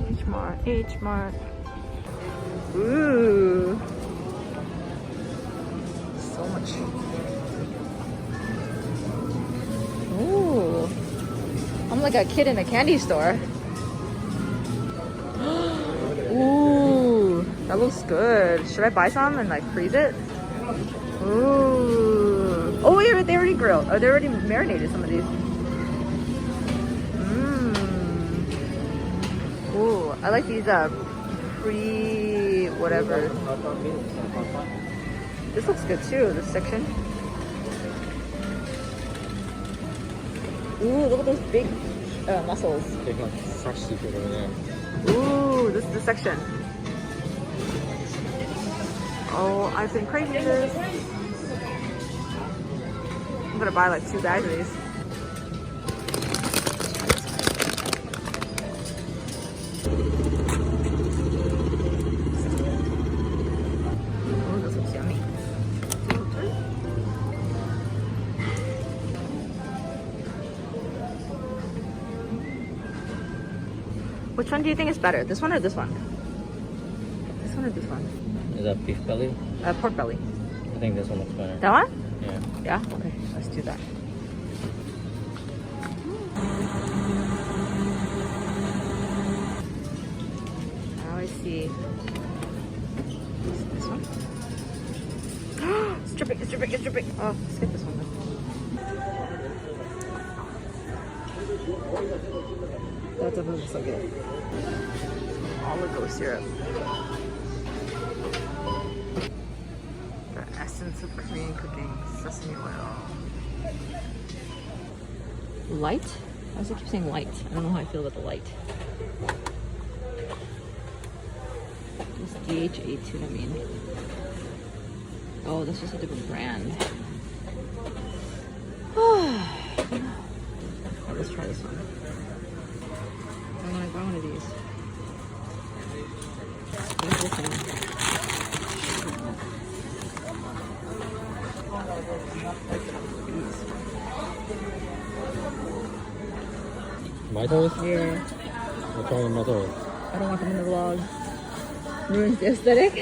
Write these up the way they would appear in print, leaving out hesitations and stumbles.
H-Mart, H-Mart. Ooh. So much. Ooh. I'm like a kid in a candy store. Ooh. That looks good. Should I buy some and like freeze it? Ooh. Oh, wait, they already grilled. Oh, they already marinated some of these. Ooh, I like these whatever. This looks good too, this section. Ooh, look at those big mussels. They have fresh seafood over there. Ooh, this is the section. Oh, I've been craving this. I'm gonna buy like 2 bags of these. Which one do you think is better? This one or this one? This one or this one? Is that beef belly? Pork belly. I think this one looks better. That one? Yeah. Yeah? Okay, let's do that. Now I see. This one? It's dripping, it's dripping, it's dripping. Oh, let's get this one then. That definitely looks so good. Oligo syrup. The essence of Korean cooking, sesame oil. Light? Why does it keep saying light? I don't know how I feel about the light. This DHA tuna mean. Oh, that's just a different brand. Oh, let's try this one. I want to buy one of these. What's this one? My toes? Yeah. What's wrong with my toes? I don't want them in the vlog. Ruins the aesthetic.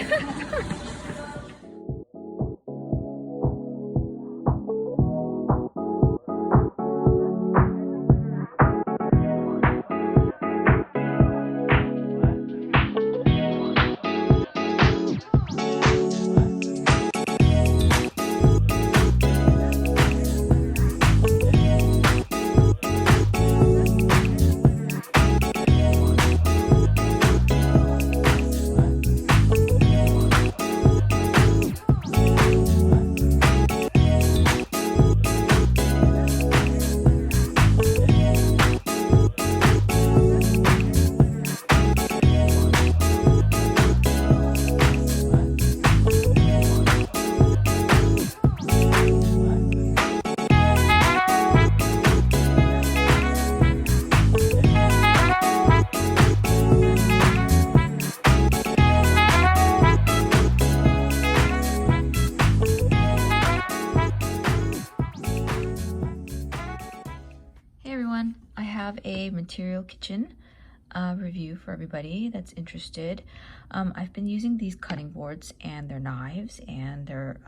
A Material Kitchen review for everybody that's interested. I've been using these cutting boards and their knives and their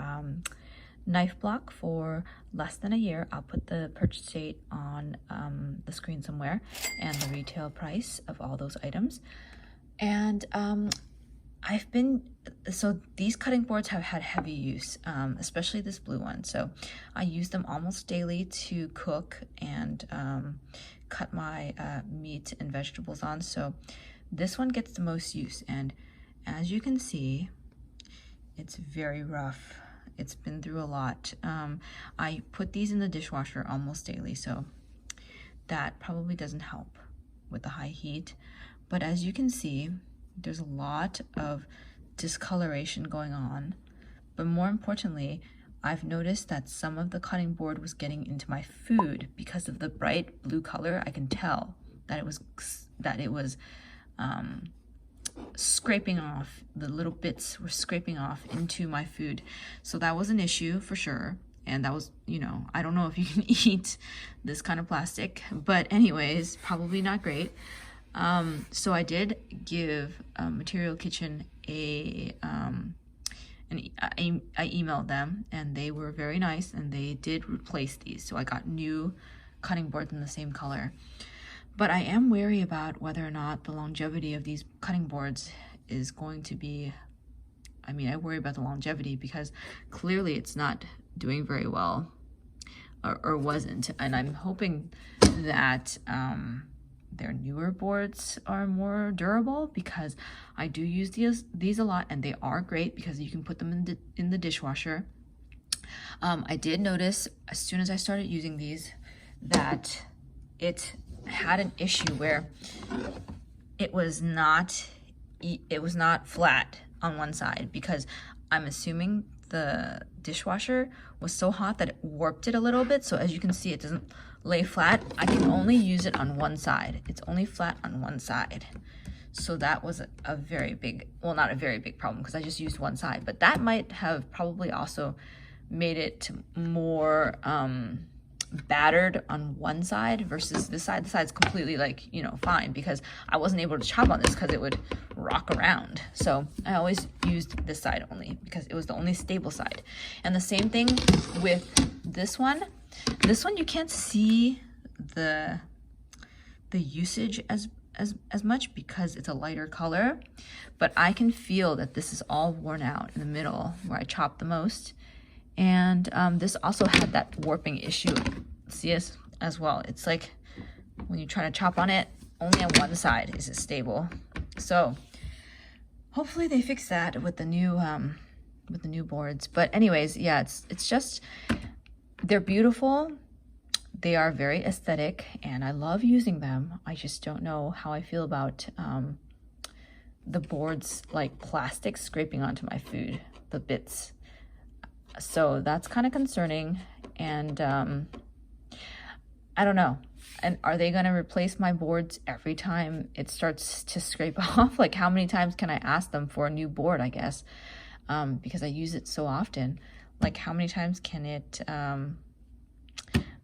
knife block for less than a year. I'll put the purchase date on the screen somewhere and the retail price of all those items. And so these cutting boards have had heavy use, especially this blue one. So I use them almost daily to cook and cut my meat and vegetables on. So this one gets the most use. And as you can see, it's very rough. It's been through a lot. I put these in the dishwasher almost daily, so that probably doesn't help with the high heat. But as you can see, there's a lot of discoloration going on. But more importantly, I've noticed that some of the cutting board was getting into my food because of the bright blue color. I can tell that it was scraping off. The little bits were scraping off into my food. So that was an issue for sure. And that was, you know, I don't know if you can eat this kind of plastic, but anyways, probably not great. So I did give Material Kitchen I emailed them, and they were very nice, and they did replace these. So I got new cutting boards in the same color. But I am wary about whether or not the longevity of these cutting boards is going to be, I mean, I worry about the longevity because clearly it's not doing very well, or wasn't. And I'm hoping that their newer boards are more durable, because I do use these a lot, and they are great because you can put them in the dishwasher. I did notice as soon as I started using these that it had an issue where it was not flat on one side, because I'm assuming the dishwasher was so hot that it warped it a little bit. So as you can see, it doesn't lay flat. I can only use it on one side. It's only flat on one side. So that was a very big, well, not a very big problem because I just used one side, but that might have probably also made it more battered on one side versus this side. The side's completely, like, you know, fine, because I wasn't able to chop on this because it would rock around. So I always used this side only because it was the only stable side. And the same thing with this one. This one you can't see the usage as much because it's a lighter color, but I can feel that this is all worn out in the middle where I chop the most. And this also had that warping issue, see this as well. It's like when you try to chop on it, only on one side is it stable. So hopefully they fix that with the new boards. But anyways, yeah, it's just, they're beautiful. They are very aesthetic, and I love using them. I just don't know how I feel about the boards, like plastic scraping onto my food, the bits. So that's kind of concerning, and I don't know. And are they going to replace my boards every time it starts to scrape off? Like, how many times can I ask them for a new board, I guess? Because I use it so often. Like, how many times can it...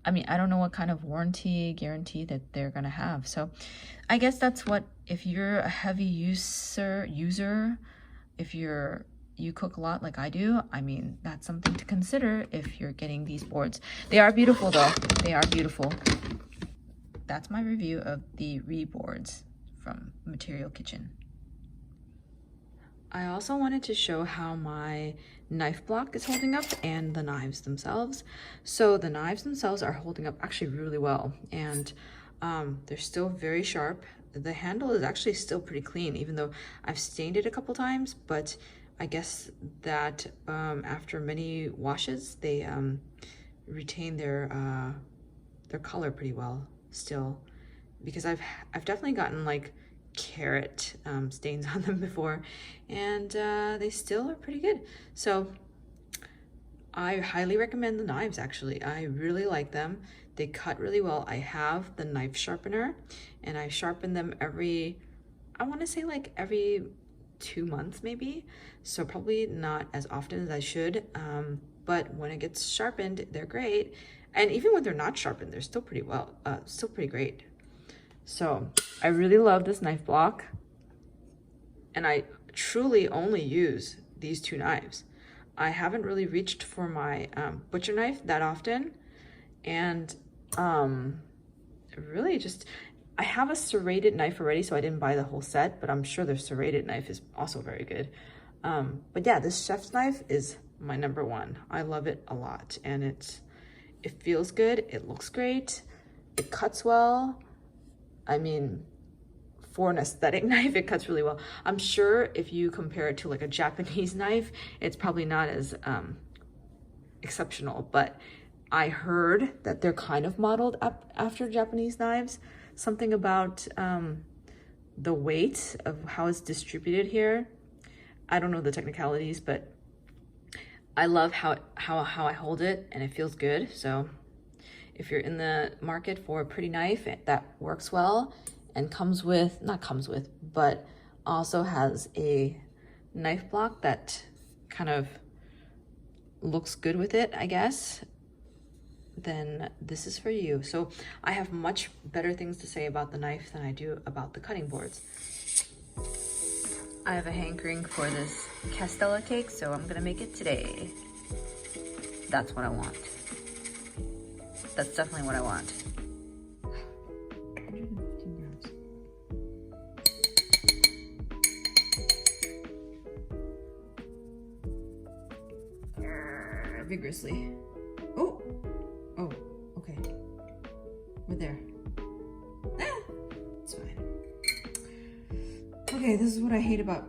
I mean, I don't know what kind of warranty, guarantee that they're going to have. So I guess that's what, if you're a heavy user, if you cook a lot like I do, I mean, that's something to consider if you're getting these boards. They are beautiful though. They are beautiful. That's my review of the ReBoards from Material Kitchen. I also wanted to show how my knife block is holding up and the knives themselves. So the knives themselves are holding up actually really well, and they're still very sharp. The handle is actually still pretty clean, even though I've stained it a couple times, but I guess that after many washes, they retain their color pretty well still, because I've definitely gotten like carrot stains on them before, and they still are pretty good. So I highly recommend the knives. Actually, I really like them. They cut really well. I have the knife sharpener, and I sharpen them every, I want to say like every 2 months maybe, so probably not as often as I should, but when it gets sharpened, they're great. And even when they're not sharpened, they're still pretty well, still pretty great. So I really love this knife block, and I truly only use these two knives. I haven't really reached for my butcher knife that often, and really just, I have a serrated knife already, so I didn't buy the whole set, but I'm sure the serrated knife is also very good. But yeah, this chef's knife is my number one. I love it a lot, and it feels good, it looks great, it cuts well. I mean, for an aesthetic knife, it cuts really well. I'm sure if you compare it to like a Japanese knife, it's probably not as exceptional, but I heard that they're kind of modeled up after Japanese knives. Something about the weight of how it's distributed here. I don't know the technicalities, but I love how I hold it, and it feels good. So if you're in the market for a pretty knife that works well and comes with, not comes with, but also has a knife block that kind of looks good with it, I guess, then this is for you. So I have much better things to say about the knife than I do about the cutting boards. I have a hankering for this Castella cake, so I'm gonna make it today. That's what I want. That's definitely what I want. 115 grams. Vigorously. Oh, okay. We're there. It's fine. Okay, this is what I hate about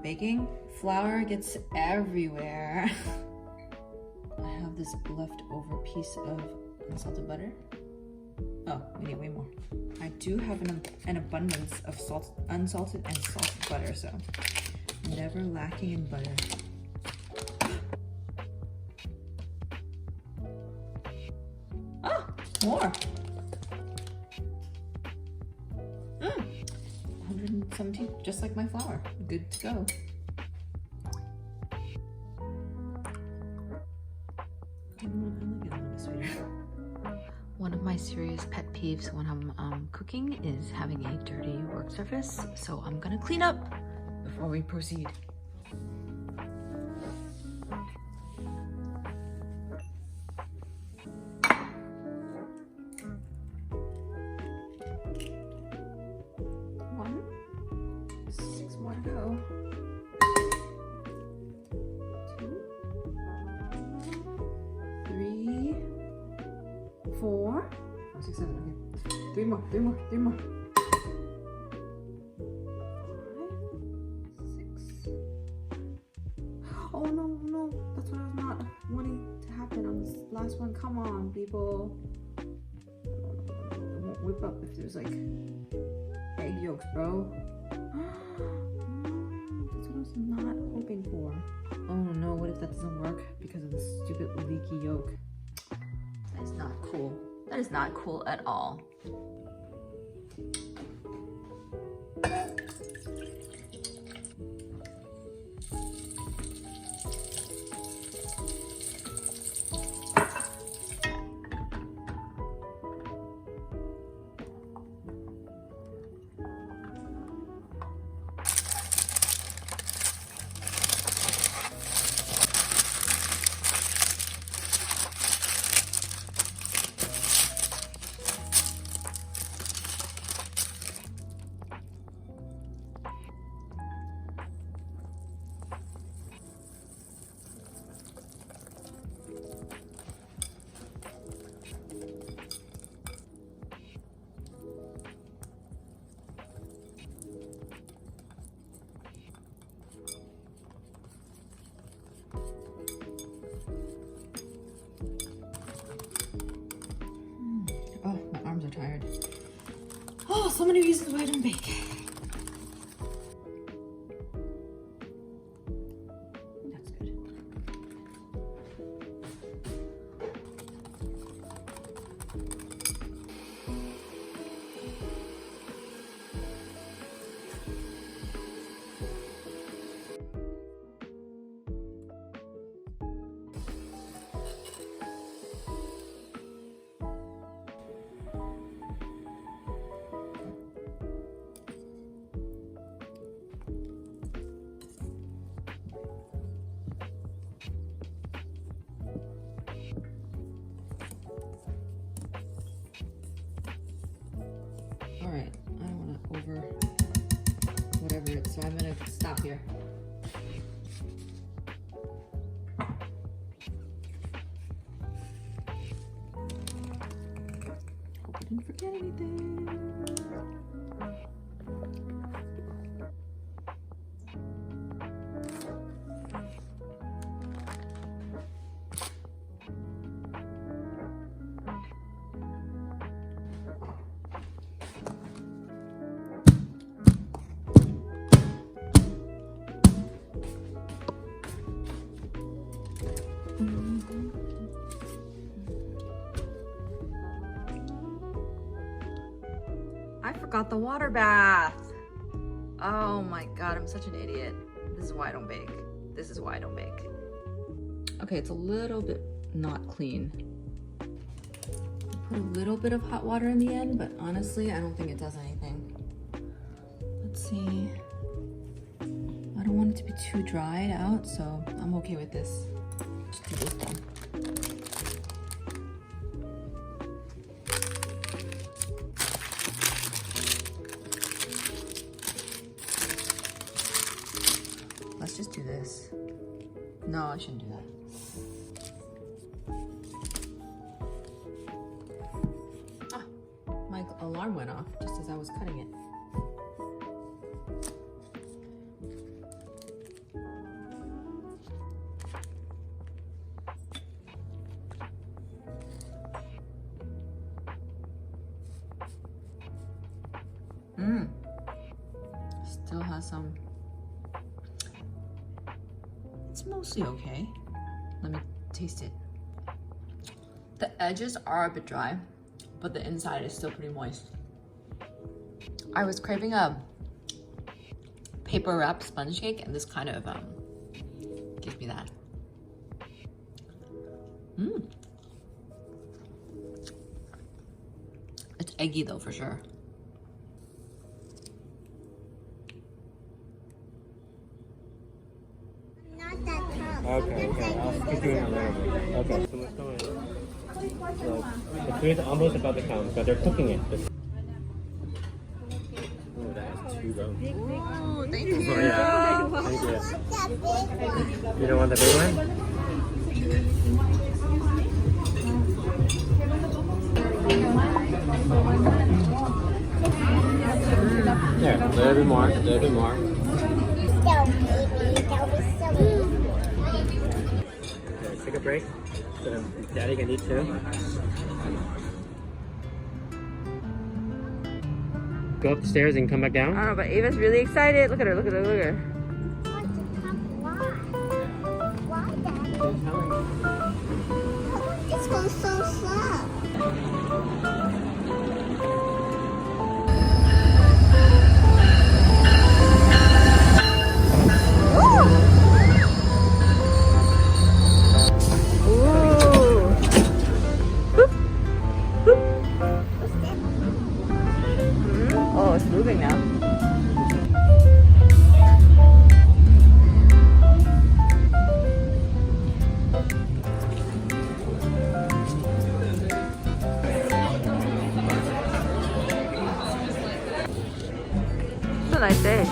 baking. Flour gets everywhere. I have this leftover piece of unsalted butter. Oh, we need way more. I do have an abundance of unsalted and salted butter, so never lacking in butter. Oh, more. 117, just like my flour. Good to go. One of my serious pet peeves when I'm cooking is having a dirty work surface, so I'm gonna clean up before we proceed. Six more to go. 2, 3, 4, 5, 6, 7. Okay, 3 more. 5, 6. Oh no, that's what I was not wanting to happen on this last one. Come on, people. It won't whip up if there's like egg yolks, bro. That's what I was not hoping for. Oh no, what if that doesn't work because of the stupid leaky yolk? That is not cool. That is not cool at all. Oh, my arms are tired. Oh, so many reasons why I don't bake. That's good. All right, I don't want to over whatever it is, so I'm gonna stop here. Hope I didn't forget anything. I forgot the water bath. Oh my god, I'm such an idiot. This is why I don't bake. This is why I don't bake. Okay, it's a little bit not clean. Put a little bit of hot water in the end, but honestly, I don't think it does anything. Let's see. I don't want it to be too dried out, so I'm okay with this. Just do this then. Let's just do this. No, I shouldn't do that. Ah, my alarm went off just as I was cutting it. Still has some. It's mostly okay. Let me taste it. The edges are a bit dry, but the inside is still pretty moist. I was craving a paper wrapped sponge cake, and this kind of gives me that. It's eggy though, for sure. Okay, I'll keep doing it a little bit. Okay, so let's go in. So the food's almost about to come, but they're cooking it. Oh, that has 2 rows. Ooh, thank you. Oh, yeah. Thank you. You don't want the big one? There, a little bit more, a little bit more. Take a break so that Daddy can eat too. Go upstairs and come back down. I don't know, but Ava's really excited. Look at her, look at her, look at her. It's going so slow. Oh, it's moving now. It's a nice day.